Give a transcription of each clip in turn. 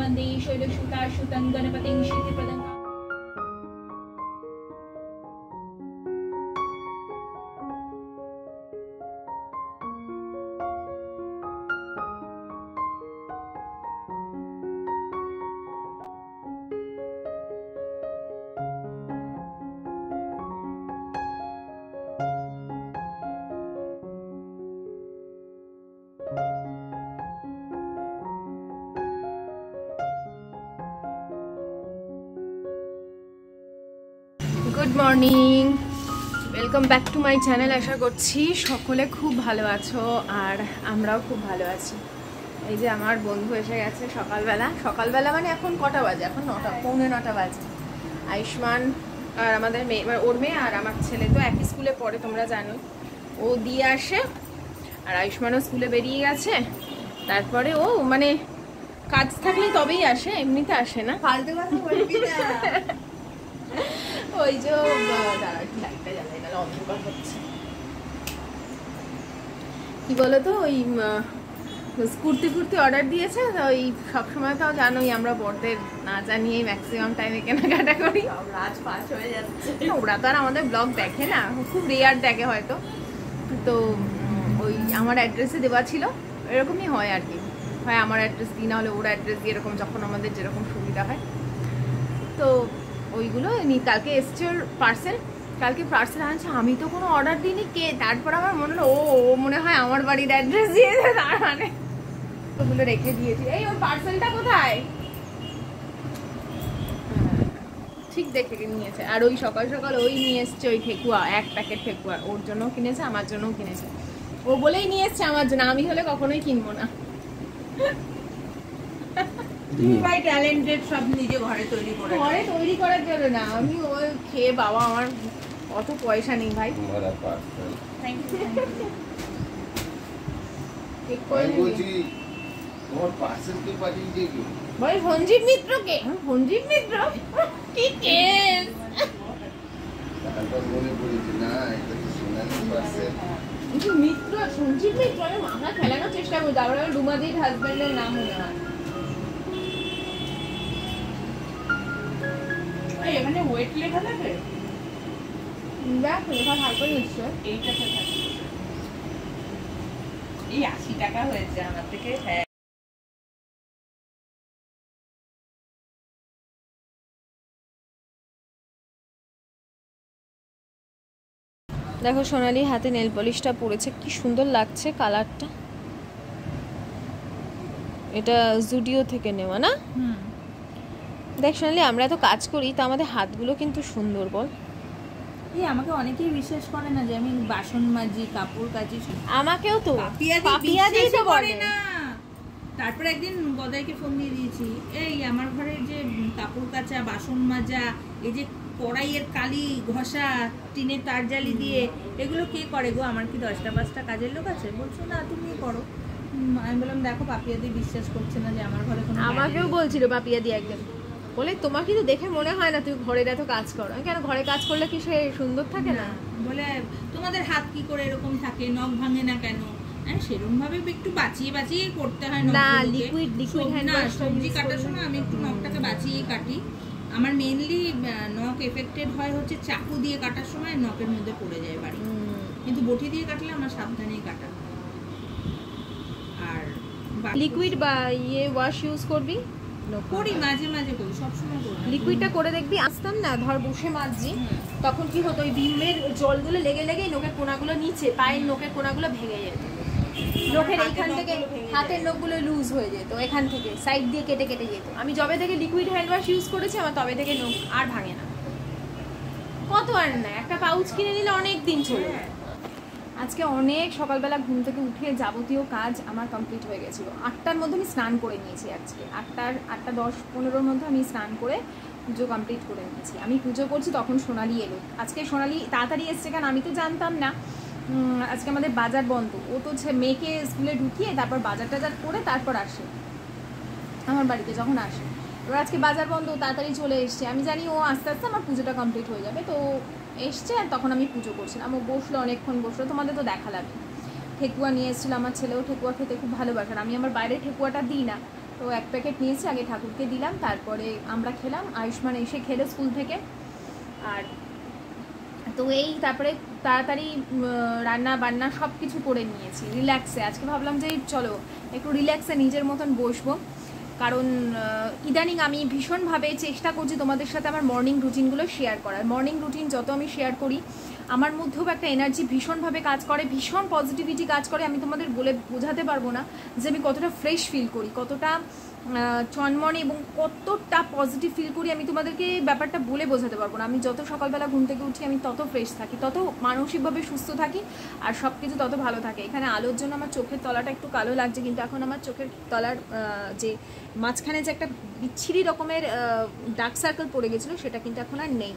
वंदे शैलसुताश्रुतं गणपतिं सिद्धिप्रदं। Good morning welcome back to my channel. आशा करছি সকলে খুব ভালো আছো আর আমরাও খুব ভালো আছি। এই যে আমার বন্ধু এসে গেছে সকালবেলা মানে এখন কটা বাজে? এখন 9টা পৌনে 9টা বাজে। আয়ুষ্মান আর আমাদের মেয়ে ওর মেয়ে আর আমার ছেলে তো একই স্কুলে পড়ে তোমরা জানো। ও দিয়ে আসে আর আয়ুষ্মানও স্কুলে বেরিয়ে গেছে। তারপরে ও মানে কাজ থাকলে তবেই আসে, এমনিতে আসে না। ফালতু কথা বলবি না। ওই যে লাইটটা জ্বালাই না, অন্ধকার হচ্ছে। কি বলতো ওই কুর্তি অর্ডার দিয়েছে। ওই সবসময় তো জানোই আমরা বড়দের না জানিয়েই ম্যাক্সিমাম টাইমে কেনাকাটা করি। রাত 5 হয়ে যাচ্ছে। ওরা তো আর আমাদের ব্লগ দেখে না, খুব রেয়ার দেখে হয়তো। তো ওই আমার অ্যাড্রেসে দেওয়া ছিল, এরকমই হয় আর কি। হয় আমার অ্যাড্রেস দিই, না হলে ওর অ্যাড্রেস দিয়ে, এরকম যখন আমাদের যেরকম সুবিধা হয়। তো ওইগুলো কালকে এসছে ওর পার্সেল। কালকে পার্সেল আনছে, আমি তো কোনো অর্ডার দিইনি। কে তারপর আমার মনে হলো ও মনে হয় আমার বাড়ির অ্যাড্রেস দিয়েছে, তার মানে ওগুলো রেখে দিয়েছি। এই ওর পার্সেলটা কোথায়? ঠিক দেখে নিয়েছে। আর ওই সকাল সকাল ওই নিয়ে এসছে ওই ঠেকুয়া, 1 প্যাকেট ঠেকুয়া। ওর জন্যও কিনেছে, আমার জন্যও কিনেছে। ও বলেই নিয়ে এসছে আমার জন্য, আমি হলে কখনোই কিনবো না। ভাই ট্যালেন্টেড, সব নিজে ঘরে তৈরি করে। ঘরে তৈরি করার জন্য না, আমি ওই খেয়ে বাবা আমার অত পয়সা নেই ভাই। Thank you. ঠিক করে বলছি তোমার পার্সেল কে পাঠিয়েছে কি? ভাই সঞ্জীব মিত্রকে। সঞ্জীব মিত্র কি কেস? তারপর মনে পড়েছে না, এটা তো সোনালি পার্সেল। মিত্র, সঞ্জীব মিত্র। আমি মাথা খেলানোর চেষ্টা করি, তারপরে আমার ডুমাদির হাজবেন্ডের নাম মনে হয়। এখানে ওয়েট লেখা থাকে? দেখ লেখা থাকবে নিশ্চয়। এইটাতে থাকে। এই 80 টাকা হয়েছে আমার থেকে। হ্যাঁ, দেখো সোনালি হাতে নেল পলিশটা পরেছে, কি সুন্দর লাগছে কালারটা। এটা জুডিও থেকে নেওয়া না? দেখ সোনালি, আমরা তো কাজ করি, তো আমাদের হাতগুলো কিন্তু সুন্দর, বল। এই আমাকে অনেকেই বিশ্বাস করে না যে আমি বাসন মাজি, কাপড় কাচি। আমাকেও তো পাপিয়াদি তো বলে না। তারপর একদিন গদাইকে ফোন দিয়ে দিয়েছি, এই আমার ঘরে যে কাপড় কাচা, বাসন মাজা, এই যে কড়াইয়ের কালি ঘষা, টিনের তার জালি দিয়ে, এগুলো কে করে গো? আমার কি 10টা 5টা কাজের লোক আছে? বলছো না তুমি করো। আমি বললাম দেখো পাপিয়াদি বিশ্বাস করছে না যে আমার ঘরে কোনো। আমাকেও বলছিল পাপিয়াদি একদিন, বলে তোমার কিন্তু দেখে মনে হয় না তুমি ঘরের এত কাজ করো। কেন, ঘরে কাজ করলে কি সে সুন্দর থাকে না? বলে তোমাদের হাত কি করে এরকম থাকে, নখ ভাঙে না কেন? সেরকম ভাবে একটু বাঁচিয়ে করতে হয় না, লিকুইড হ্যান্ড ওয়াশ। সবজি কাটার সময় আমি একটু নখটাকে বাঁচিয়ে কাটি। আমার মেইনলি নখ এফেক্টেড হয় হচ্ছে চাকু দিয়ে কাটার সময় নখের মধ্যে পড়ে যায় বাড়ি। কিন্তু বটি দিয়ে কাটলে আমার সাবধানেই কাটা। আর লিকুইড বা ওয়াশ ইউজ করবি? করি, মাঝে মাঝে করি, সবসময় করি। লিকুইডটা করে দেখবি। আসতাম না, ধর বসে মাজছি, তখন কি হতো ওই ভীমের জলগুলো লেগে নখের কোনাগুলো, নিচে পায়ের নখের কোনাগুলো ভেঙে যেত। নখের এইখান থেকে হাতের নখগুলো লুজ হয়ে যেত, এখান থেকে সাইড দিয়ে কেটে যেত। আমি যবে থেকে লিকুইড হ্যান্ড ওয়াশ ইউজ করেছি, আমার তবে থেকে নখ আর ভাঙে না। কত আর না, একটা পাউচ কিনে নিলে অনেক দিন চলে। আজকে অনেক সকালবেলা ঘুম থেকে উঠে যাবতীয় কাজ আমার কমপ্লিট হয়ে গেছিলো। 8টার মধ্যে আমি স্নান করে নিয়েছি। আজকে 8টা 10-15 মধ্যে আমি স্নান করে পুজো কমপ্লিট করে নিয়েছি। আমি পুজো করছি, তখন সোনালি এলো। আজকে সোনালি তাড়াতাড়ি এসছে, কারণ আমি তো জানতাম না আজকে আমাদের বাজার বন্ধ। ও তো মেয়েকে স্কুলে ঢুকিয়ে তারপর বাজার টাজার করে তারপর আসে আমার বাড়িতে। যখন আসে এবার আজকে বাজার বন্ধ, তাড়াতাড়ি চলে এসছে। আমি জানি ও আস্তে আস্তে আমার পুজোটা কমপ্লিট হয়ে যাবে, তো এসছে। আর তখন আমি পুজো করছিলাম, ও বসলো, অনেকক্ষণ বসলো। তোমাদের তো দেখা লাগে। ঠেকুয়া নিয়ে এসেছিলো, আমার ছেলেও ঠেকুয়া খেতে খুব ভালোবাসে। আমি আমার বাইরে ঠেকুয়াটা দিই না, তো 1 প্যাকেট নিয়েছি, আগে ঠাকুরকে দিলাম, তারপরে আমরা খেলাম, আয়ুষ্মান এসে খেলো স্কুল থেকে। আর তো এই তারপরে তাড়াতাড়ি রান্না বান্না সব কিছু করে নিয়েছি রিল্যাক্সে। আজকে ভাবলাম যে চলো একটু রিল্যাক্সে নিজের মতন বসবো, কারণ ইদানিং আমি ভীষণভাবে চেষ্টা করছি তোমাদের সাথে আমার মর্নিং রুটিনগুলো শেয়ার করার। মর্নিং রুটিন যত আমি শেয়ার করি আমার মধ্যেও একটা এনার্জি ভীষণভাবে কাজ করে, ভীষণ পজিটিভিটি কাজ করে। আমি তোমাদের বলে বোঝাতে পারবো না যে আমি কতটা ফ্রেশ ফিল করি, কতটা চনমনে এবং কতটা পজিটিভ ফিল করি। আমি তোমাদেরকে ব্যাপারটা বলে বোঝাতে পারবো না। আমি যত সকালবেলা ঘুম থেকে উঠি আমি তত ফ্রেশ থাকি, তত মানসিকভাবে সুস্থ থাকি, আর সব কিছু তত ভালো থাকে। এখানে আলোর জন্য আমার চোখের তলাটা একটু কালো লাগছে, কিন্তু এখন আমার চোখের তলার যে মাঝখানে যে একটা বিচ্ছিরি রকমের ডার্ক সার্কেল পড়ে গেছিলো সেটা কিন্তু এখন আর নেই।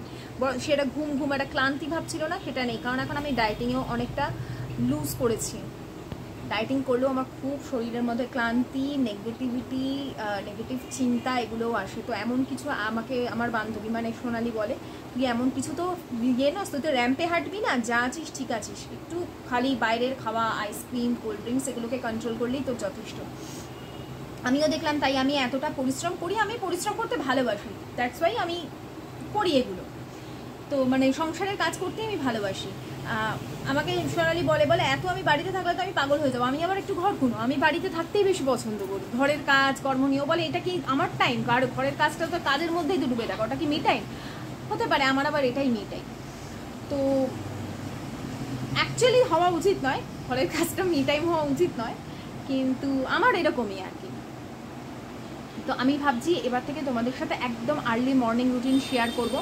সেটা ঘুম ঘুম একটা ক্লান্তি ভাব ছিল না, সেটা নেই, কারণ এখন আমি ডায়েটিংয়েও অনেকটা লুজ করেছি। ডায়েটিং করলেও আমার খুব শরীরের মধ্যে ক্লান্তি, নেগেটিভ চিন্তা এগুলোও আসে। তো এমন কিছু আমাকে আমার বান্ধবী মানে সোনালি বলে, তুই এমন কিছু তো ইয়ে নস, তুই তো র্যাম্পে হাঁটবি না, যা আছিস ঠিক আছিস, একটু খালি বাইরের খাওয়া আইসক্রিম কোল্ড ড্রিঙ্কস এগুলোকে কন্ট্রোল করলেই তো যথেষ্ট। আমিও দেখলাম, তাই আমি এতটা পরিশ্রম করি। আমি পরিশ্রম করতে ভালোবাসি, দ্যাটস ওয়াই আমি করি এগুলো। তো মানে সংসারের কাজ করতে আমি ভালোবাসি। আমাকে সোনালি বলে এত আমি বাড়িতে থাকলে তো আমি পাগল হয়ে যাবো, আমি আবার একটু ঘর কোনো, আমি বাড়িতে থাকতেই বেশি পছন্দ করি। ঘরের কাজ কর্ম নিয়েও বলে এটা কি আমার টাইম, ঘরের কাজটা তো কাজের মধ্যেই তো ডুবে থাকা, ওটা কি মি টাইম হতে পারে? আমার আবার এটাই মি টাইম। তো অ্যাকচুয়ালি হওয়া উচিত নয়, ঘরের কাজটা মি টাইম হওয়া উচিত নয়, কিন্তু আমার এরকমই আর কি। তো আমি ভাবছি এবার থেকে তোমাদের সাথে একদম আর্লি মর্নিং রুটিন শেয়ার করব।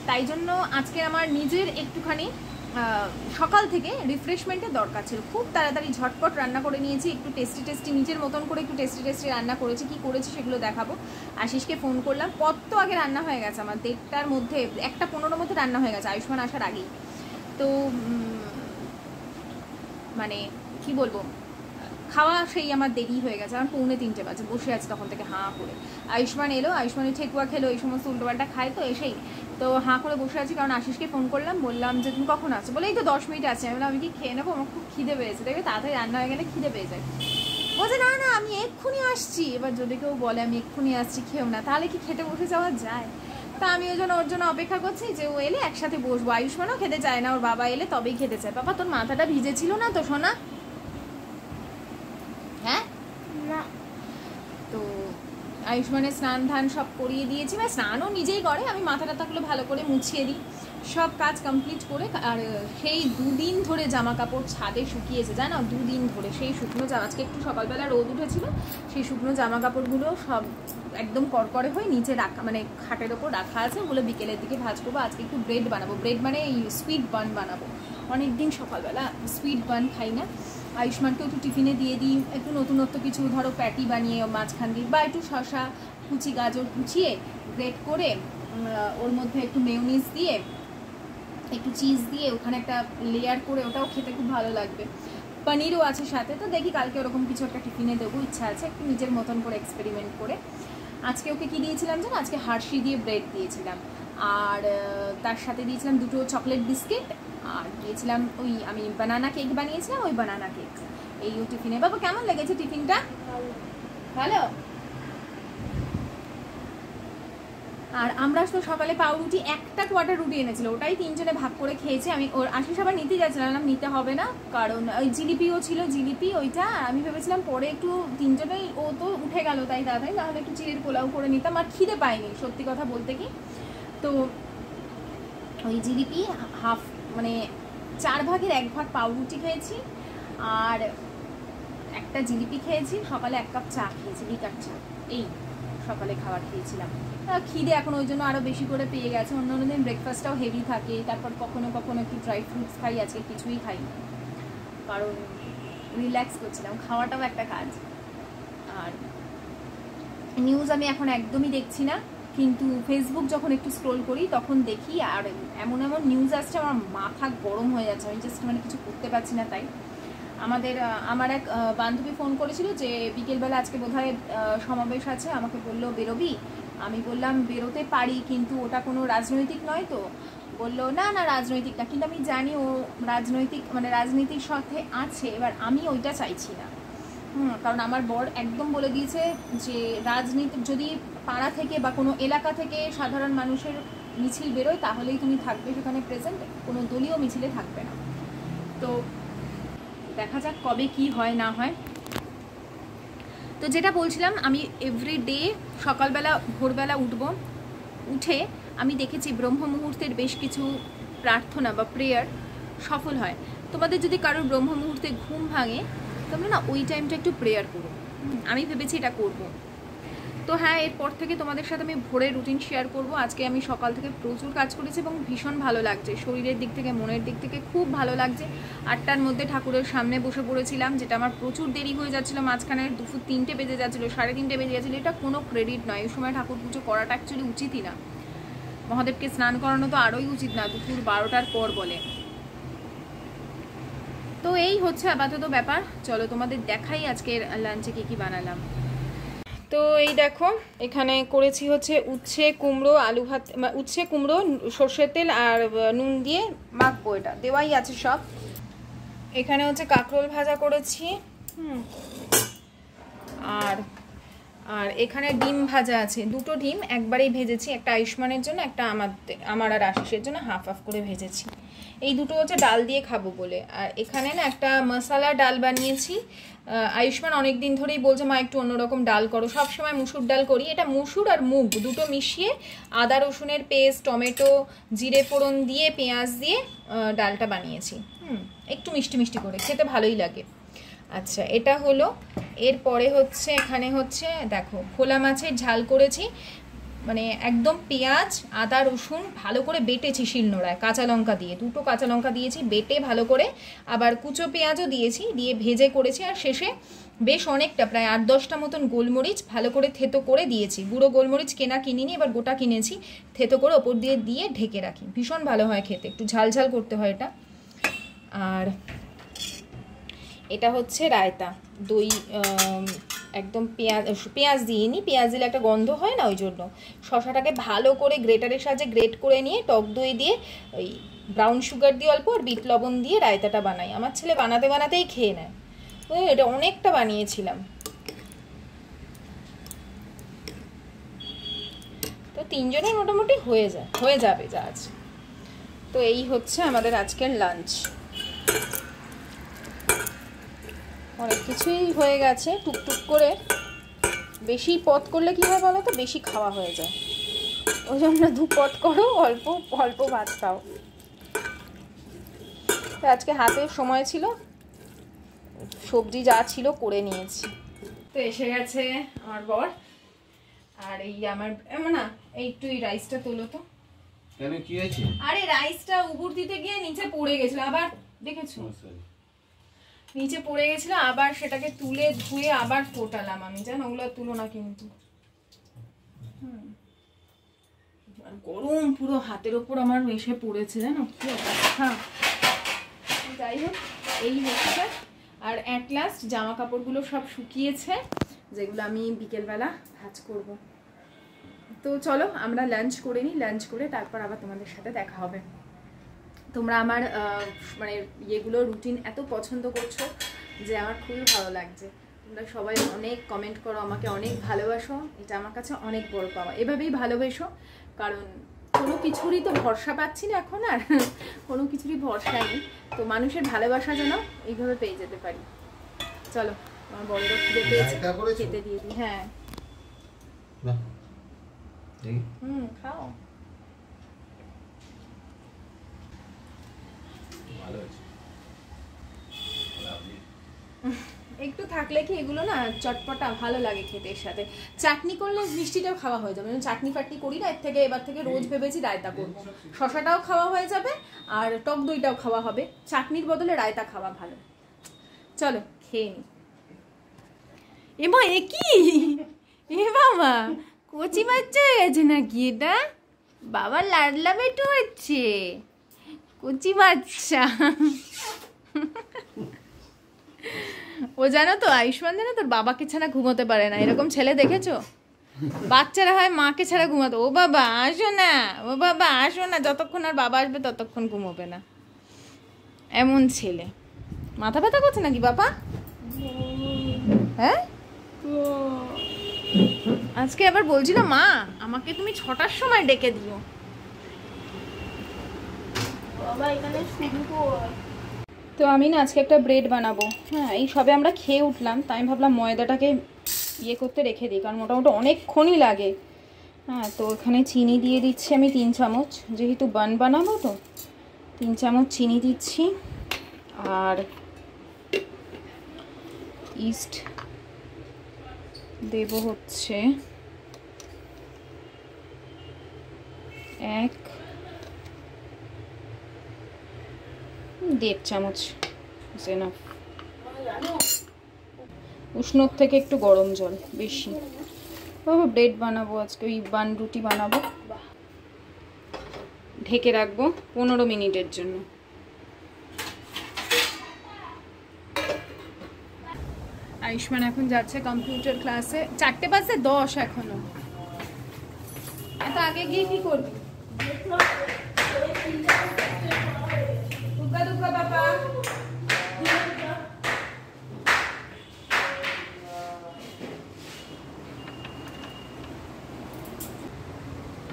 তাই জন্য আজকে আমার নিজের একটুখানি সকাল থেকে রিফ্রেশমেন্টের দরকার ছিল। খুব তাড়াতাড়ি ঝটপট রান্না করে নিয়েছি, একটু টেস্টি নিজের মতন করে একটু টেস্টি রান্না করেছি। কি করেছি সেগুলো দেখাবো। আশিসকে ফোন করলাম, কত আগে রান্না হয়ে গেছে আমার, 1:30টার মধ্যে 1:15 মধ্যে রান্না হয়ে গেছে আয়ুষ্মান আসার আগেই। তো মানে কি বলবো, খাওয়া সেই আমার দেরি হয়ে গেছে, আমার 2:45 বাজে, বসে আছে তখন থেকে হাঁ করে। আয়ুষ্মান এলো, আয়ুষ্মানের ঠেকুয়া খেলো, এই সমস্ত উল্টোপাল্টা খায়, তো এসেই তো হাঁ করে বসে আছি। কারণ আশিসকে ফোন করলাম, বললাম যে তুমি কখন আসছো, বলে এই তো 10 মিনিট আছে। আমি বললাম আমি কি খেয়ে নেবো, আমার খুব খিদে পেয়েছে, দেখবে তাড়াতাড়ি রান্না হয়ে গেলে খিদে পেয়ে যায়। বলছে না না আমি এক্ষুনি আসছি। এবার যদি কেউ বলে আমি এক্ষুনি আসছি খেয়েও না, তাহলে কি খেতে বসে যাওয়া যায়? তা আমি ওর জন্য অপেক্ষা করছি যে ও এলে একসাথে বসবো। আয়ুষ্মানও খেতে চায় না, ওর বাবা এলে তবেই খেতে চায়। বাবা তোর মাথাটা ভিজেছিল না তো সোনা? হ্যাঁ না। তো আয়ুষ্মানের স্নান ধান সব করিয়ে দিয়েছি, বা স্নানও নিজেই করে, আমি মাথাটা থাকলে ভালো করে মুছিয়ে দিই, সব কাজ কমপ্লিট করে। আর সেই 2 দিন ধরে জামা কাপড় ছাদে শুকিয়েছে, জানো, 2 দিন ধরে সেই শুকনো জামা, আজকে একটু সকালবেলা রোদ উঠেছিল, সেই শুকনো জামা কাপড়গুলো সব একদম করকরে হয়ে নিচে রাখা, মানে খাটের ওপর রাখা আছে। ওগুলো বিকেলের দিকে ভাজ করবো। আজকে একটু ব্রেড বানাবো, ব্রেড মানে এই সুইট বান বানাবো। অনেকদিন সকালবেলা সুইট বান খাই না। আয়ুষ্মানকে একটু টিফিনে দিয়ে দিই, একটু নতুনত্ব কিছু, ধরো প্যাটি বানিয়ে মাঝখান দিয়ে, বা একটু শসা কুচি গাজর কুচিয়ে গ্রেট করে ওর মধ্যে একটু মেয়োনিজ দিয়ে একটু চিজ দিয়ে ওখানে একটা লেয়ার করে, ওটাও খেতে খুব ভালো লাগবে। পনিরও আছে সাথে, তো দেখি কালকে ওরকম কিছু একটা টিফিনে দেবো, ইচ্ছা আছে একটু নিজের মতন করে এক্সপেরিমেন্ট করে। আজকে ওকে কী দিয়েছিলাম জানো, আজকে হার্শি দিয়ে ব্রেড দিয়েছিলাম, আর তার সাথে দিয়েছিলাম 2টো চকলেট বিস্কিট, আর দিয়েছিলাম ওই আমি বানানা কেক বানিয়েছিলাম, ওই বানানা কেক। এই টিফিনে। বাবা কেমন লেগেছে টিফিনটা? ভালো। আর আমরা তো সকালে পাউরুটি, একটা কোয়ার্টার রুটি এনেছিল, ওটাই 3 জনে ভাগ করে খেয়েছি। আমি ওর আশিস আবার নিতে যাচ্ছিলাম, নিতে হবে না, কারণ ওই জিলিপিও ছিল, জিলিপি ওইটা আমি ভেবেছিলাম পরে একটু 3 জনেই, ও তো উঠে গেল তাই তাড়াতাড়ি, তাহলে একটু চিড়ের পোলাও করে নিতাম। আর খিদে পাইনি সত্যি কথা বলতে কি। তো ওই জিলিপি হাফ, মানে 4 ভাগের 1 ভাগ পাউরুটি খেয়েছি, আর একটা জিলিপি খেয়েছি, সকালে 1 কাপ চা খেয়েছি, লিকার চা, এই সকালে খাবার খেয়েছিলাম। খিদে এখন ওই জন্য আরও বেশি করে পেয়ে গেছে। অন্য দিন ব্রেকফাস্টটাও হেভি থাকে, তারপর কখনো কখনো একটু ড্রাই ফ্রুটস খাই, আজকে কিছুই খাই, কারণ রিল্যাক্স করছিলাম, খাওয়াটাও একটা কাজ। আর নিউজ আমি এখন একদমই দেখছি না, কিন্তু ফেসবুক যখন একটু স্ক্রোল করি তখন দেখি, আর এমন এমন নিউজ আসছে আমার মাথা গরম হয়ে যাচ্ছে, আমি জাস্ট মানে কিছু করতে পারছি না। তাই আমার এক বান্ধবী ফোন করেছিল যে বিকেলবেলা আজকে বোধহয় সমাবেশ আছে, আমাকে বললো বেরোবি? আমি বললাম বেরোতে পারি, কিন্তু ওটা কোনো রাজনৈতিক নয় তো। বললো না না রাজনৈতিক না, কিন্তু আমি জানি ও রাজনৈতিক মানে রাজনীতির সাথে আছে, এবার আমি ওইটা চাইছি না। কারণ আমার বর একদম বলে দিয়েছে যে রাজনীতি যদি পাড়া থেকে বা কোনো এলাকা থেকে সাধারণ মানুষের মিছিল বেরোয় তাহলেই তুমি থাকবে সেখানে প্রেজেন্ট, কোনো দলীয় মিছিলে থাকবে না। তো দেখা যাক কবে কি হয় না হয়। তো যেটা বলছিলাম, আমি এভরিডে সকালবেলা ভোরবেলা উঠে আমি দেখেছি ব্রহ্ম মুহূর্তের বেশ কিছু প্রার্থনা বা প্রেয়ার সফল হয়। তোমাদের যদি কারোর ব্রহ্ম মুহূর্তে ঘুম ভাঙে তোমরা না ওই টাইমটা একটু প্রেয়ার করো। আমি ভেবেছি এটা করব। তো হ্যাঁ, এরপর থেকে তোমাদের সাথে আমি ভোরের রুটিন শেয়ার করব। আজকে আমি সকাল থেকে প্রচুর কাজ করেছি এবং ভীষণ ভালো লাগছে, শরীরের দিক থেকে মনের দিক থেকে খুব ভালো লাগছে। 8টার মধ্যে ঠাকুরের সামনে বসে পড়েছিলাম, যেটা আমার প্রচুর দেরি হয়ে যাচ্ছিলো, মাঝখানে দুপুর 3টে বেজে যাচ্ছিলো, 3:30 বেজে যাচ্ছিলো। এটা কোনো ক্রেডিট নয়, এই সময় ঠাকুর পুজো করাটা অ্যাকচুয়ালি উচিতই না। মহাদেবকে স্নান করানো তো আরোই উচিত না, দুপুর 12টার পর বলে। তো এই হচ্ছে আপাতত ব্যাপার। চলো তোমাদের দেখাই আজকের লাঞ্চে কি বানালাম। তো এই দেখো, এখানে করেছি হচ্ছে উচ্ছে কুমড়ো আলু ভাত, উচ্ছে কুমড়ো সর্ষের তেল আর নুন দিয়ে মাখবো, এটা দেওয়াই আছে সব। এখানে হচ্ছে কাঁকরোল ভাজা করেছি, আর আর এখানে ডিম ভাজা আছে, 2টো ডিম একবারেই ভেজেছি, একটা আয়ুষ্মানের জন্য, একটা আমার আর আশিসের জন্য হাফ করে ভেজেছি। এই দুটো হচ্ছে ডাল দিয়ে খাবো বলে। আর এখানে না একটা মশলা ডাল বানিয়েছি। আয়ুষ্মান অনেক দিন ধরেই বলছে মা একটু অন্যরকম ডাল করো, সবসময় মুসুর ডাল করি, এটা মুসুর আর মুগ দুটো মিশিয়ে আদা রসুনের পেস্ট, টমেটো, জিরে ফোড়ন দিয়ে, পেঁয়াজ দিয়ে ডালটা বানিয়েছি। একটু মিষ্টি মিষ্টি করে, খেতে ভালোই লাগে। আচ্ছা, এটা হলো। এরপরে হচ্ছে এখানে হচ্ছে দেখো খোলা মাছের ঝাল করেছি, মানে একদম পেঁয়াজ আদা রসুন ভালো করে বেটেছি শিলনোড়ায়, কাঁচা লঙ্কা দিয়ে, 2টো কাঁচা লঙ্কা দিয়েছি বেটে ভালো করে, আবার কুচো পেঁয়াজও দিয়েছি, দিয়ে ভেজে করেছি। আর শেষে বেশ অনেকটা প্রায় 8-10টা মতন গোলমরিচ ভালো করে থেতো করে দিয়েছি। গুঁড়ো গোলমরিচ কেনা কিনিনি, এবার গোটা কিনেছি, থেতো করে ওপর দিয়ে ঢেকে রাখি। ভীষণ ভালো হয় খেতে, একটু ঝাল ঝাল করতে হয় এটা। আর এটা হচ্ছে রায়তা, দই, একদম পেঁয়াজ দিইনি, পেঁয়াজ দিলে একটা গন্ধ হয় না, ওই জন্য। শশাটাকে ভালো করে গ্রেটারের সাহায্যে গ্রেট করে নিয়ে টক দই দিয়ে, ওই ব্রাউন সুগার দিয়ে অল্প আর বিট লবণ দিয়ে রায়তাটা বানাই। আমার ছেলে বানাতেই খেয়ে নেয়। তো এটা অনেকটা বানিয়েছিলাম, তো 3 জনের মোটামুটি হয়ে যাবে যা আছে। তো এই হচ্ছে আমাদের আজকের লাঞ্চ। অনেক কিছুই হয়ে গেছে টুকটুক করে। বেশি পদ করলে কি হয় বলো তো, বেশি খাওয়া হয়ে যায়, ওই জন্য 2 পদ করো, অল্প অল্প ভাত খাও। তো আজকে হাতে সময় ছিল, সবজি যা ছিল করে নিয়েছি। তো এসে গেছে আমার বর, আর এই আমার না একটু এই রাইসটা তোলো তো। কেন, কি হয়েছে? আরে রাইসটা উবুর দিতে গিয়ে নিচে পড়ে গেছিল, আবার দেখেছো নিচে পড়ে গেছিল, আবার সেটাকে তুলে ধুয়ে আবার ফোটালাম আমি, জানো ওগুলো তুলো না কিন্তু। গরম পুরো হাতের ওপর আমার এসে পড়েছে, জানো কি অবস্থা। যাই হোক, এই হচ্ছে। আর অ্যাট লাস্ট জামা কাপড়গুলো সব শুকিয়েছে, যেগুলো আমি বিকেলবেলা ভাঁজ করব। তো চলো আমরা লাঞ্চ করে নিই, লাঞ্চ করে তারপর আবার তোমাদের সাথে দেখা হবে। তোমরা আমার মানে ইয়েগুলো রুটিন এত পছন্দ করছো যে আমার খুবই ভালো লাগছে। তোমরা সবাই অনেক কমেন্ট করো, আমাকে অনেক ভালোবাসো, এটা আমার কাছে অনেক বড় পাওয়া। এভাবেই ভালোবেসো, কারণ কোনো কিছুরই তো ভরসা পাচ্ছি না এখন, আর কোনো কিছুরই ভরসা নেই। তো মানুষের ভালোবাসা যেন এইভাবে পেয়ে যেতে পারি। চলো, আমার বড়রা খিদে পেয়েছে, খেতে দিয়ে দিই। হ্যাঁ খাও। একটু থাকলে কি এগুলো না চটপটা ভালো লাগে খেতে। এর সাথে চাটনি করলে মিষ্টিটাও খাওয়া হয়ে যাবে। চাটনি ফাটনি করি না, এবার থেকে রোজ ভেবেছি রায়তা করবো। শশাটাও খাওয়া হয়ে যাবে আর টক দইটাও খাওয়া হবে, চাটনির বদলে রায়তা খাওয়া ভালো। চলো খেয়ে নি। এমা এ কি, এ বাবা কচি বাচ্চা হয়ে গেছে নাকি এটা? বাবা লাডলা বেটু হচ্ছে, কচি বাচ্চা। ও জানো তো, আয়ুষ্মান জানো তোর বাবাকে ছাড়া ঘুমোতে পারে না, এরকম ছেলে দেখেছো? বাচ্চারা হয় মাকে ছাড়া ঘুমাতো। ও বাবা আসো না, ও বাবা আসো না, যতক্ষণ আর বাবা আসবে ততক্ষণ ঘুমোবে না, এমন ছেলে। মাথা ব্যথা করছে নাকি বাবা? হ্যাঁ আজকে আবার বলছিল মা আমাকে তুমি 6টার সময় ডেকে দিও। বাবা এখানে শুরু কর। তো আমি না আজকে একটা ব্রেড বানাবো। হ্যাঁ এই সবে আমরা খেয়ে উঠলাম, তাই আমি ভাবলাম ময়দাটাকে ইয়ে করতে রেখে দিই, কারণ মোটামুটি অনেকক্ষণই লাগে। হ্যাঁ তো এখানে চিনি দিয়ে দিচ্ছি আমি 3 চামচ, যেহেতু বান বানাবো তো 3 চামচ চিনি দিচ্ছি। আর ইস্ট দেব হচ্ছে 1.5 চামচ। উষ্ণর থেকে একটু গরম জল বেশি। ব্রেড বানাবো আজকে, ওই বান রুটি বানাবো। ঢেকে রাখবো 15 মিনিটের জন্য। আয়ুষ্মান এখন যাচ্ছে কম্পিউটার ক্লাসে, 4:10 এখনো। এত আগে গিয়ে কি করবি? দুগ্গা দুগ্গা বাবা।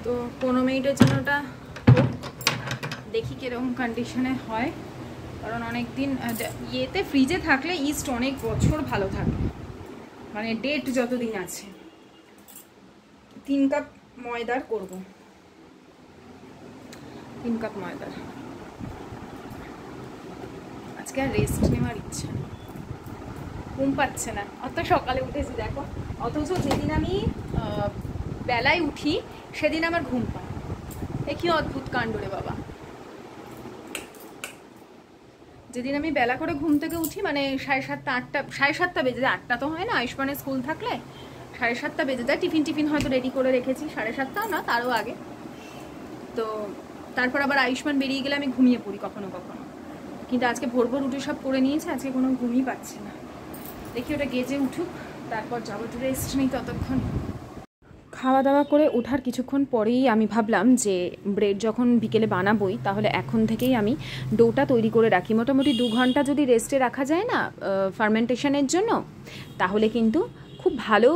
তো 15 মিনিটের জন্য ওটা দেখি কিরকম কন্ডিশনে হয়, কারণ অনেকদিন ইয়েতে ফ্রিজে থাকলে ইস্ট অনেক বছর ভালো থাকে, মানে ডেট যতদিন আছে। 3 কাপ ময়দার করব, 3 কাপ ময়দার। আজকে আর রেস্ট নেওয়ার ইচ্ছা নেই, ঘুম পাচ্ছে না। অত সকালে উঠেছি দেখো, অথচ যেদিন আমি বেলায় উঠি সেদিন আমার ঘুম পায়। এ কি অদ্ভুত কাণ্ড রে বাবা। যেদিন আমি বেলা করে ঘুম থেকে উঠি, মানে 7:30 8টা, 7:30 বেজে যায়। 8টা তো হয় না, আয়ুষ্মানের স্কুল থাকলে 7:30 বেজে যায়। টিফিন হয়তো রেডি করে রেখেছি, 7:30 না তারও আগে। তো তারপর আবার আয়ুষ্মান বেরিয়ে গেলে আমি ঘুমিয়ে পড়ি কখনো কখনো। কিন্তু আজকে ভোর উঠে সব করে নিয়েছে, আজকে কোনো ঘুমই পাচ্ছে না। দেখি ওটা গেজে উঠুক, তারপর যাবো, একটু রেস্ট নেই ততক্ষণ। খাওয়া দাওয়া করে ওঠার কিছুক্ষণ পরেই আমি ভাবলাম যে ব্রেড যখন বিকেলে বানাবোই, তাহলে এখন থেকেই আমি ডোটা তৈরি করে রাখি। মোটামুটি 2 ঘন্টা যদি রেস্টে রাখা যায় না ফার্মেন্টেশনের জন্য, তাহলে কিন্তু খুব ভালো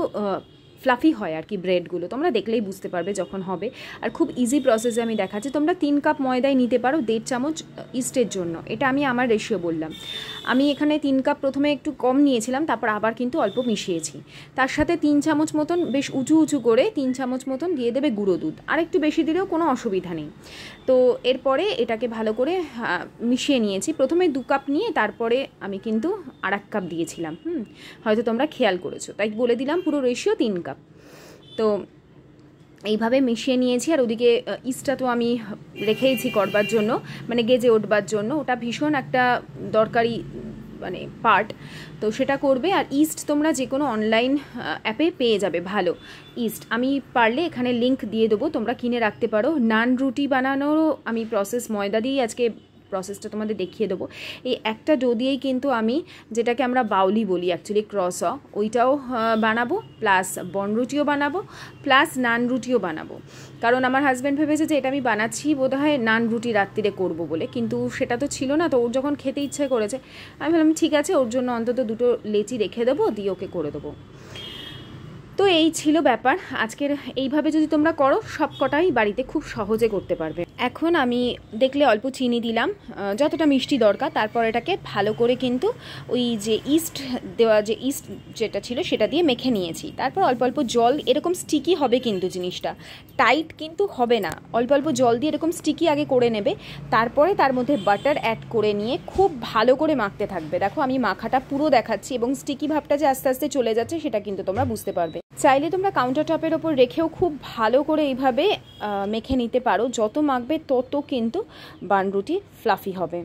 ফ্লাফি হয় আর কি ব্রেডগুলো। তোমরা দেখলেই বুঝতে পারবে যখন হবে। আর খুব ইজি প্রসেসে আমি দেখাচ্ছি। তোমরা 3 কাপ ময়দায় নিতে পারো 1.5 চামচ ইস্টের জন্য। এটা আমি আমার রেশিও বললাম। আমি এখানে 3 কাপ প্রথমে একটু কম নিয়েছিলাম, তারপর আবার কিন্তু অল্প মিশিয়েছি। তার সাথে 3 চামচ মতন, বেশ উঁচু উঁচু করে 3 চামচ মতন দিয়ে দেবে গুঁড়ো দুধ। আর একটু বেশি দিলেও কোনো অসুবিধা নেই। তো এরপরে এটাকে ভালো করে মিশিয়ে নিয়েছি। প্রথমে 2 কাপ নিয়ে তারপরে আমি কিন্তু 1.5 কাপ দিয়েছিলাম। হয়তো তোমরা খেয়াল করেছো, তাই বলে দিলাম পুরো রেশিও 3 কাপ। তো এইভাবে মিশিয়ে নিয়েছি। আর ওদিকে ইস্টটা তো আমি রেখেইছি করবার জন্য, মানে গেজে উঠবার জন্য। ওটা ভীষণ একটা দরকারি মানে পার্ট, তো সেটা করবে। আর ইস্ট তোমরা যে কোনো অনলাইন অ্যাপে পেয়ে যাবে ভালো ইস্ট। আমি পারলে এখানে লিংক দিয়ে দেবো, তোমরা কিনে রাখতে পারো। নান রুটি বানানোরও আমি প্রসেস ময়দা দিয়েই আজকে প্রসেসটা তোমাদের দেখিয়ে দেবো। এই একটা ডো দিয়েই কিন্তু আমি, যেটাকে আমরা বাউলি বলি অ্যাকচুয়ালি ক্রস, ওইটাও বানাবো, প্লাস বনরুটিও বানাবো, প্লাস নান রুটিও বানাবো। কারণ আমার হাজব্যান্ড ভেবেছে যে এটা আমি বানাচ্ছি বোধহয় নান রুটি রাত্রিরে করব বলে, কিন্তু সেটা তো ছিল না। তো ওর যখন খেতে ইচ্ছে করেছে, আমি ভাবলাম ঠিক আছে, ওর জন্য অন্তত 2টো লেচি রেখে দেবো, দিয়ে ওকে করে দেবো। তো এই ছিল ব্যাপার আজকের। এইভাবে যদি তোমরা করো, সব কটাই বাড়িতে খুব সহজে করতে পারবে। এখন আমি দেখলে অল্প চিনি দিলাম, যতটা মিষ্টি দরকার। তারপর এটাকে ভালো করে কিন্তু ওই যে ইস্ট দেওয়া, যে ইস্ট যেটা ছিল সেটা দিয়ে মেখে নিয়েছি। তারপর অল্প অল্প জল, এরকম স্টিকি হবে কিন্তু জিনিসটা, টাইট কিন্তু হবে না। অল্প অল্প জল দিয়ে এরকম স্টিকি আগে করে নেবে, তারপরে তার মধ্যে বাটার অ্যাড করে নিয়ে খুব ভালো করে মাখতে থাকবে। দেখো আমি মাখাটা পুরো দেখাচ্ছি, এবং স্টিকি ভাবটা যে আস্তে আস্তে চলে যাচ্ছে সেটা কিন্তু তোমরা বুঝতে পারবে। চাইলে তোমরা কাউন্টার টপের ওপর রেখেও খুব ভালো করে এইভাবে মেখে নিতে পারো। যত মাখবে তত কিন্তু বান রুটি ফ্লাফি হবে।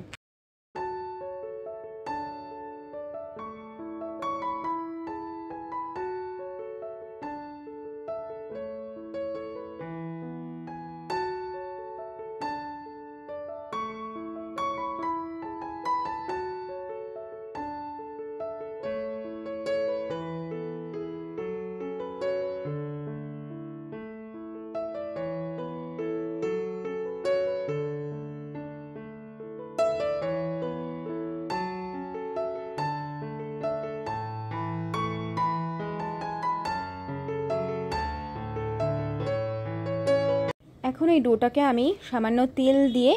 এখন এই ডোটাকে আমি সামান্য তেল দিয়ে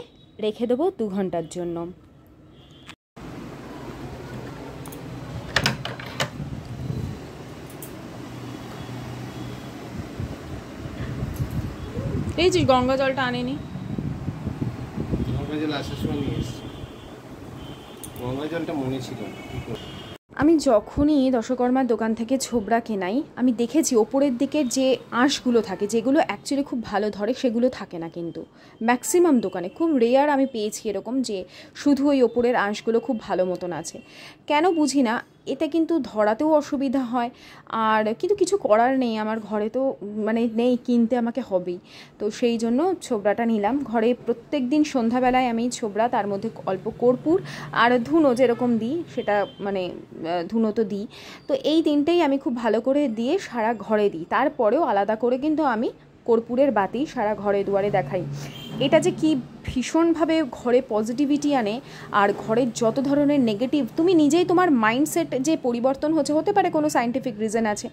রেখে দেবো 2 ঘন্টার জন্য। এই যে গঙ্গা জলটা আনেনি, গঙ্গা জল আসার সময় নিয়ে এসেছি, গঙ্গা জলটা মনে ছিল। আমি যখনই দশকর্মার দোকান থেকে ছোবড়া কেনাই আমি দেখেছি ওপরের দিকের যে আঁশগুলো থাকে, যেগুলো অ্যাকচুয়ালি খুব ভালো ধরে, সেগুলো থাকে না। কিন্তু ম্যাক্সিমাম দোকানে খুব রেয়ার আমি পেয়েছি এরকম যে শুধু ওই ওপরের আঁশগুলো খুব ভালো মতন আছে। কেন বুঝি না, এতে কিন্তু ধরাতেও অসুবিধা হয়। আর কিন্তু কিছু করার নেই, আমার ঘরে তো মানে নেই, কিনতে আমাকে হবেই। তো সেই জন্য ছোবড়াটা নিলাম। ঘরে প্রত্যেক দিন সন্ধ্যাবেলায় আমি ছোবড়া, তার মধ্যে অল্প কর্পূর আর ধুনো যেরকম দিই সেটা, মানে ধুনো তো দিই। তো এই তিনটেই আমি খুব ভালো করে দিয়ে সারা ঘরে দিই। তারপরেও আলাদা করে কিন্তু আমি কর্পূরের বাতি সারা ঘরে দুয়ারে দেখাই। এটা যে কি ভীষণভাবে ঘরে পজিটিভিটি আনে, আর ঘরের যত ধরনের নেগেটিভ, তুমি নিজেই তোমার মাইন্ডসেট যে পরিবর্তন হতে পারে কোনো সায়েন্টিফিক রিজন আছে,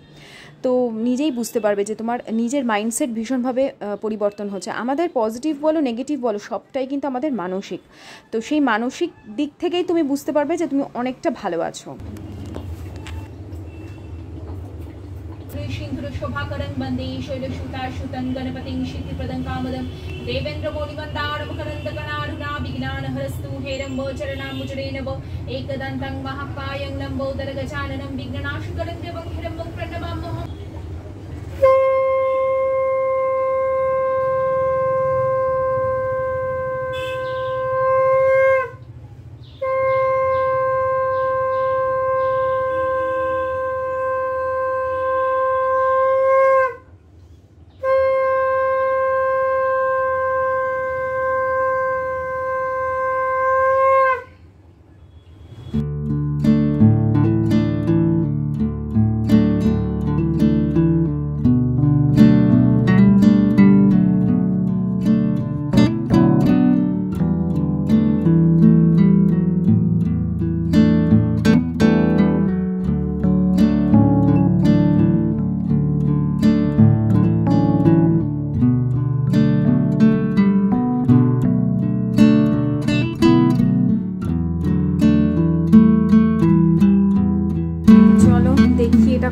তো নিজেই বুঝতে পারবে যে তোমার নিজের মাইন্ডসেট ভীষণভাবে পরিবর্তন হচ্ছে। আমাদের পজিটিভ বলো নেগেটিভ বলো সবটাই কিন্তু আমাদের মানসিক। তো সেই মানসিক দিক থেকেই তুমি বুঝতে পারবে যে তুমি অনেকটা ভালো আছো। সিন্ধুর শোভাকরং বন্দে শৈলসুতাশুতং গণপতিং সিদ্ধিপ্রদং কামদং দেবেন্দ্র মণিবন্দার মুখরন্দকণারুণা বিঘ্নানহরস্তু হেরম্বো চরণাম্বুজরে নব एकदन्तं महाकायं लम्बोदर गजाननं विघ्ननाशकरं देवं हिरण्यं प्रणमाम्यहम्।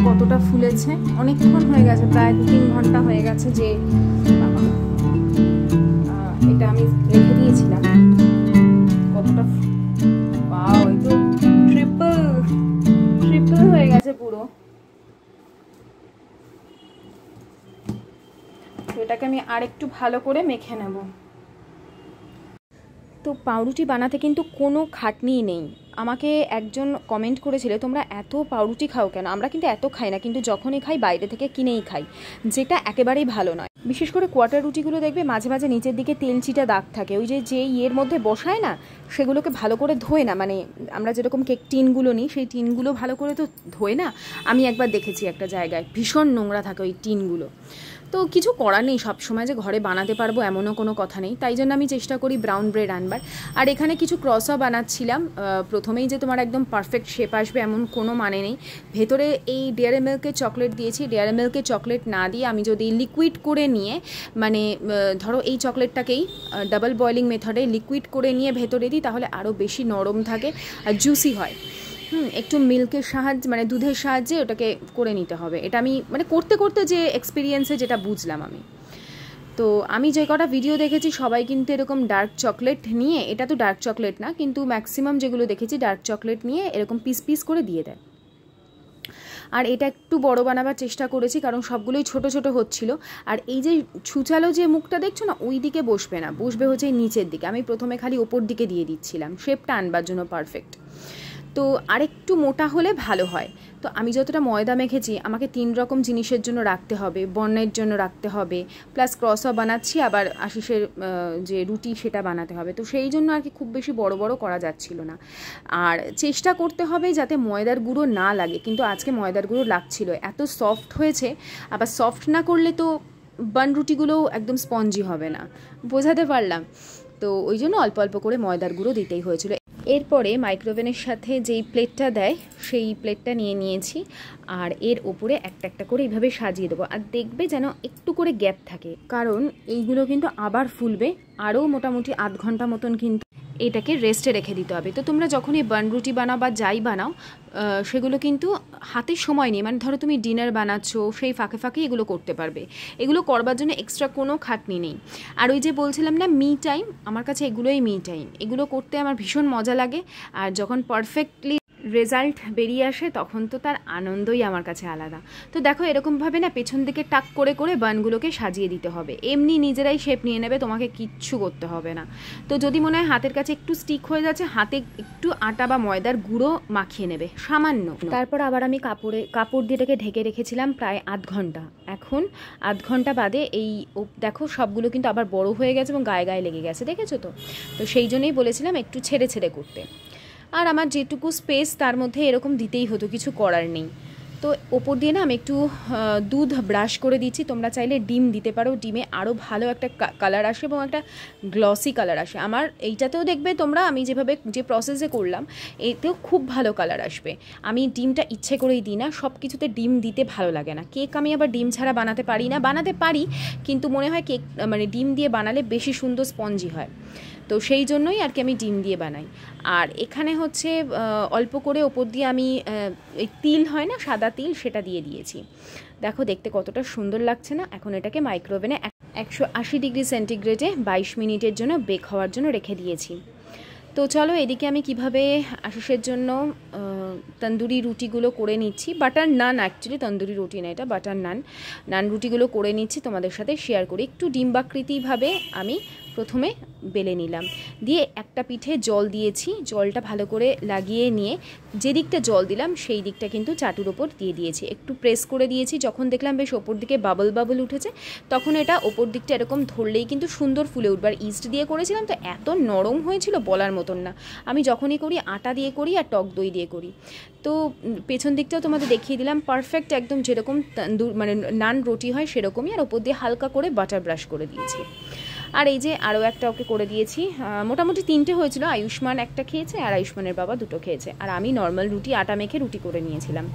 কতটা ফুলেছে, অনেকক্ষণ হয়ে গেছে, প্রায় 2-3 ঘন্টা হয়ে গেছে যে এটা আমি রেখে দিয়েছিলাম। কতটা ওয়াও, এই তো ট্রিপল হয়ে গেছে পুরো। তো এটাকে আমি আরেকটু ভালো করে মেখে নেব। তো পাউরুটি বানাতে কিন্তু কোনো খাটনিই নেই। আমাকে একজন কমেন্ট করেছিল তোমরা এত পাউরুটি খাও কেন? আমরা কিন্তু এত খাই না, কিন্তু যখনই খাই বাইরে থেকে কিনেই খাই, যেটা একেবারেই ভালো নয়। বিশেষ করে কোয়ার্টার রুটিগুলো দেখবে মাঝে মাঝে নিচের দিকে তেলচিটা দাগ থাকে, ওই যে ইয়ের মধ্যে বসায় না, সেগুলোকে ভালো করে ধোয় না। মানে আমরা যেরকম কেক টিনগুলো নিই, সেই টিনগুলো ভালো করে তো ধোয় না। আমি একবার দেখেছি একটা জায়গায় ভীষণ নোংরা থাকে ওই টিনগুলো। তো কিছু করার নেই, সবসময় যে ঘরে বানাতে পারবো এমনও কোনো কথা নেই। তাই জন্য আমি চেষ্টা করি ব্রাউন ব্রেড আনবার। আর এখানে কিছু ক্রসও বানাচ্ছিলাম। প্রথমেই যে তোমার একদম পারফেক্ট শেপ আসবে এমন কোনো মানে নেই। ভেতরে এই ডেয়ারি মিল্কের চকলেট দিয়েছি। ডেয়ারি মিল্কের চকলেট না দিয়ে আমি যদি লিকুইড করে নিয়ে, মানে ধরো এই চকলেটটাকেই ডাবল বয়লিং মেথডে লিকুইড করে নিয়ে ভেতরে দিই, তাহলে আরও বেশি নরম থাকে আর জুসি হয়। একটু মিল্কের সাহায্যে, মানে দুধের সাহায্যে ওটাকে করে নিতে হবে। এটা আমি মানে করতে করতে যে এক্সপিরিয়েন্সে যেটা বুঝলাম আমি। তো আমি যে কটা ভিডিও দেখেছি সবাই কিন্তু এরকম ডার্ক চকলেট নিয়ে, এটা তো ডার্ক চকলেট না কিন্তু ম্যাক্সিমাম যেগুলো দেখেছি ডার্ক চকলেট নিয়ে এরকম পিস পিস করে দিয়ে দেয়। আর এটা একটু বড় বানাবার চেষ্টা করেছি কারণ সবগুলোই ছোট ছোট হচ্ছিল। আর এই যে ছুচালো যে মুখটা দেখছো না, ওই দিকে বসবে না, বসবে হচ্ছে নিচের দিকে। আমি প্রথমে খালি ওপর দিকে দিয়ে দিচ্ছিলাম শেপটা আনবার জন্য পারফেক্ট। তো আরেকটু মোটা হলে ভালো হয়। তো আমি যতটা ময়দা মেখেছি আমাকে 3 রকম জিনিসের জন্য রাখতে হবে। বর্ণের জন্য রাখতে হবে, প্লাস ক্রসও বানাচ্ছি, আবার আশিসের যে রুটি সেটা বানাতে হবে। তো সেই জন্য আর কি খুব বেশি বড় বড় করা যাচ্ছিল না। আর চেষ্টা করতে হবে যাতে ময়দার গুঁড়ো না লাগে, কিন্তু আজকে ময়দার গুঁড়ো লাগছিল। এত সফট হয়েছে, আবার সফট না করলে তো বান রুটিগুলোও একদম স্পঞ্জি হবে না, বোঝাতে পারলাম। তো ওই জন্য অল্প অল্প করে ময়দার গুঁড়ো দিতেই হয়েছিল। এরপরে মাইক্রোওভেনের সাথে যেই প্লেটটা দেয় সেই প্লেটটা নিয়ে নিয়েছি, আর এর ওপরে একটা একটা করে এইভাবে সাজিয়ে দেবো। আর দেখবে যেন একটু করে গ্যাপ থাকে, কারণ এইগুলো কিন্তু আবার ফুলবে, আরও মোটামুটি আধ ঘন্টা মতন কিন্তু এটাকে রেস্টে রেখে দিতে হবে। তো তোমরা যখন এই বান রুটি বানাও বা যাই বানাও, সেগুলো কিন্তু হাতে সময় নেই, মানে ধরো তুমি ডিনার বানাচ্ছ, সেই ফাঁকে ফাঁকে এগুলো করতে পারবে। এগুলো করবার জন্য এক্সট্রা কোনো খাটনি নেই। আর ওই যে বলছিলাম না মি টাইম, আমার কাছে এগুলোই মি টাইম। এগুলো করতে আমার ভীষণ মজা লাগে, আর যখন পারফেক্টলি রেজাল্ট বেরিয়ে আসে তখন তো তার আনন্দই আমার কাছে আলাদা। তো দেখো এরকমভাবে না পেছন দিকে টাক করে করে বানগুলোকে সাজিয়ে দিতে হবে, এমনি নিজেরাই শেপ নিয়ে নেবে, তোমাকে কিচ্ছু করতে হবে না। তো যদি মনে হয় হাতের কাছে একটু স্টিক হয়ে যাচ্ছে, হাতে একটু আটা বা ময়দার গুঁড়ো মাখিয়ে নেবে সামান্য। তারপর আবার আমি কাপড় দিয়ে এটাকে ঢেকে রেখেছিলাম প্রায় আধ ঘন্টা। এখন আধ ঘন্টা বাদে এই দেখো সবগুলো কিন্তু আবার বড় হয়ে গেছে এবং গায়ে গায়ে লেগে গেছে, দেখেছো তো? তো সেই জন্যই বলেছিলাম একটু ছেড়ে ছেড়ে করতে। আর আমার যেটুকু স্পেস তার মধ্যে এরকম দিতেই হতো, কিছু করার নেই। তো ওপর দিয়ে না আমি একটু দুধ ব্রাশ করে দিচ্ছি। তোমরা চাইলে ডিম দিতে পারো, ডিমে আরও ভালো একটা কালার আসে এবং একটা গ্লসি কালার আসে। আমার এইটাতেও দেখবে তোমরা, আমি যেভাবে যে প্রসেসে করলাম এতেও খুব ভালো কালার আসবে। আমি ডিমটা ইচ্ছে করেই দিই না, সব কিছুতে ডিম দিতে ভালো লাগে না। কেক আমি আবার ডিম ছাড়া বানাতে পারি না, বানাতে পারি কিন্তু মনে হয় কেক মানে ডিম দিয়ে বানালে বেশি সুন্দর স্পঞ্জি হয়, তো সেই জন্যই আর কি আমি ডিম দিয়ে বানাই। আর এখানে হচ্ছে অল্প করে ওপর দিয়ে আমি এই তিল হয় না, সাদা তিল, সেটা দিয়ে দিয়েছি। দেখো দেখতে কতটা সুন্দর লাগছে না? এখন এটাকে মাইক্রোওভেনে 180 ডিগ্রি সেন্টিগ্রেডে 22 মিনিটের জন্য বেক হওয়ার জন্য রেখে দিয়েছি। তো চলো এদিকে আমি কিভাবে আশিসের জন্য তন্দুরি রুটিগুলো করে নিচ্ছি, বাটার নান, অ্যাকচুয়ালি তন্দুরি রুটি না, এটা বাটার নান রুটিগুলো করে নিচ্ছি, তোমাদের সাথে শেয়ার করি। একটু ডিম্বাকৃতিভাবে আমি প্রথমে বেলে নিলাম, দিয়ে একটা পিঠে জল দিয়েছি, জলটা ভালো করে লাগিয়ে নিয়ে যে দিকটা জল দিলাম সেই দিকটা কিন্তু চাটুর ওপর দিয়ে দিয়েছি, একটু প্রেস করে দিয়েছি। যখন দেখলাম বেশ ওপর দিকে বাবল উঠেছে, তখন এটা ওপর দিকটা এরকম ধরলেই কিন্তু সুন্দর ফুলে উঠবার। ইস্ট দিয়ে করেছিলাম তো এত নরম হয়েছিল বলার মতন না। আমি যখনই করি আটা দিয়ে করি আর টক দই দিয়ে করি। তো পেছন দিকটাও তোমাদের দেখিয়ে দিলাম, পারফেক্ট একদম যেরকম মানে নান রুটি হয় সেরকমই। আর ওপর দিয়ে হালকা করে বাটার ব্রাশ করে দিয়েছি। আর এই যে আরও একটা ওকে করে দিয়েছি, মোটামুটি 3টে হয়েছিল। আয়ুষ্মান একটা খেয়েছে আর আয়ুষ্মানের বাবা 2টো খেয়েছে, আর আমি নর্মাল রুটি আটা মেখে রুটি করে নিয়েছিলাম।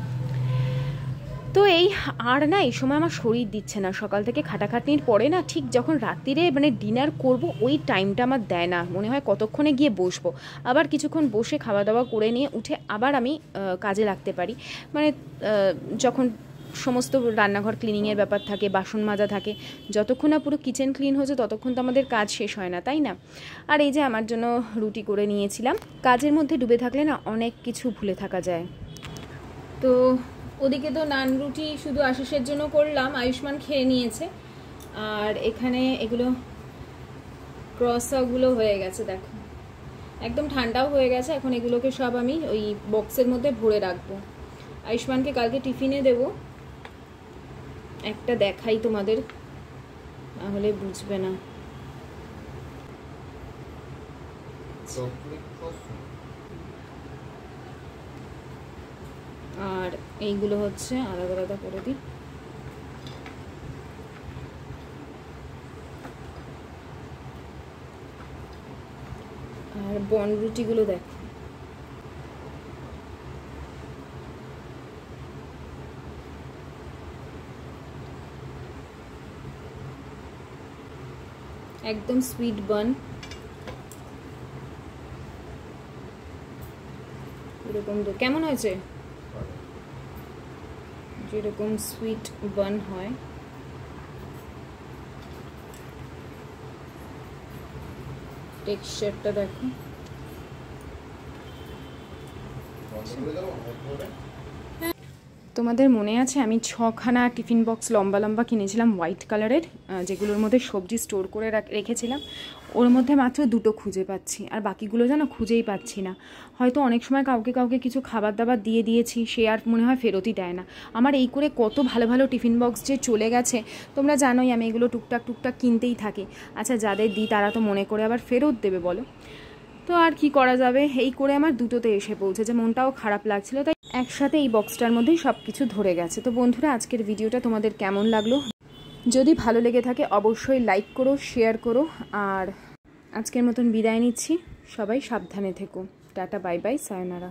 তো এই আর না এই সময় আমার শরীর দিচ্ছে না, সকাল থেকে খাটাখাটনির পরে না ঠিক যখন রাত্রিরে মানে ডিনার করব ওই টাইমটা আমার দেয় না, মনে হয় কতক্ষণে গিয়ে বসবো। আবার কিছুক্ষণ বসে খাওয়া দাওয়া করে নিয়ে উঠে আবার আমি কাজে লাগতে পারি, মানে যখন সমস্ত রান্নাঘর ক্লিনিংয়ের ব্যাপার থাকে, বাসন মাজা থাকে, যতক্ষণ না পুরো কিচেন ক্লিন হচ্ছে ততক্ষণ তো আমাদের কাজ শেষ হয় না, তাই না? আর এই যে আমার জন্য রুটি করে নিয়েছিলাম। কাজের মধ্যে ডুবে থাকলে না অনেক কিছু ভুলে থাকা যায়। তো ওদিকে তো নান রুটি শুধু আশিসের জন্য করলাম, আয়ুষ্মান খেয়ে নিয়েছে। আর এখানে এগুলো ক্রসাগুলো হয়ে গেছে, দেখো একদম ঠান্ডাও হয়ে গেছে। এখন এগুলোকে সব আমি ওই বক্সের মধ্যে ভরে রাখবো, আয়ুষ্মানকে কালকে টিফিনে দেবো। একটা দেখাই তোমাদের, তাহলে বুঝবে না। আর এইগুলো হচ্ছে আলাদা আলাদা করে দিই। আর বন রুটিগুলো দেখো, একদম সুইট বান, এরকম তো কেমন হয়েছে? যেরকম সুইট বান হয়। টেক্সচারটা দেখো, তোমাদের মনে আছে আমি 6খানা টিফিন বক্স লম্বা লম্বা কিনেছিলাম হোয়াইট কালারের, যেগুলোর মধ্যে সবজি স্টোর করে রেখেছিলাম। ওর মধ্যে মাত্র 2টো খুঁজে পাচ্ছি, আর বাকিগুলো যেন খুঁজেই পাচ্ছি না। হয়তো অনেক সময় কাউকে কিছু খাবার দাবার দিয়ে দিয়েছি, সে আর মনে হয় ফেরতই দেয় না। আমার এই করে কত ভালো ভালো টিফিন বক্স যে চলে গেছে, তোমরা জানোই আমি এগুলো টুকটাক কিনতেই থাকি। আচ্ছা যাদের দিই তারা তো মনে করে আবার ফেরত দেবে বলো, তো আর কি করা যাবে। এই করে আমার 2টোতে এসে পৌঁছেছে, মনটাও খারাপ লাগছিল, তাই একসাথে এই বক্সটার মধ্যেই সব কিছু ধরে গেছে। তো বন্ধুরা আজকের ভিডিওটা তোমাদের কেমন লাগলো? যদি ভালো লেগে থাকে অবশ্যই লাইক করো, শেয়ার করো, আর আজকের মতন বিদায় নিচ্ছি। সবাই সাবধানে থেকো। Tata, bye bye, সায়োনারা।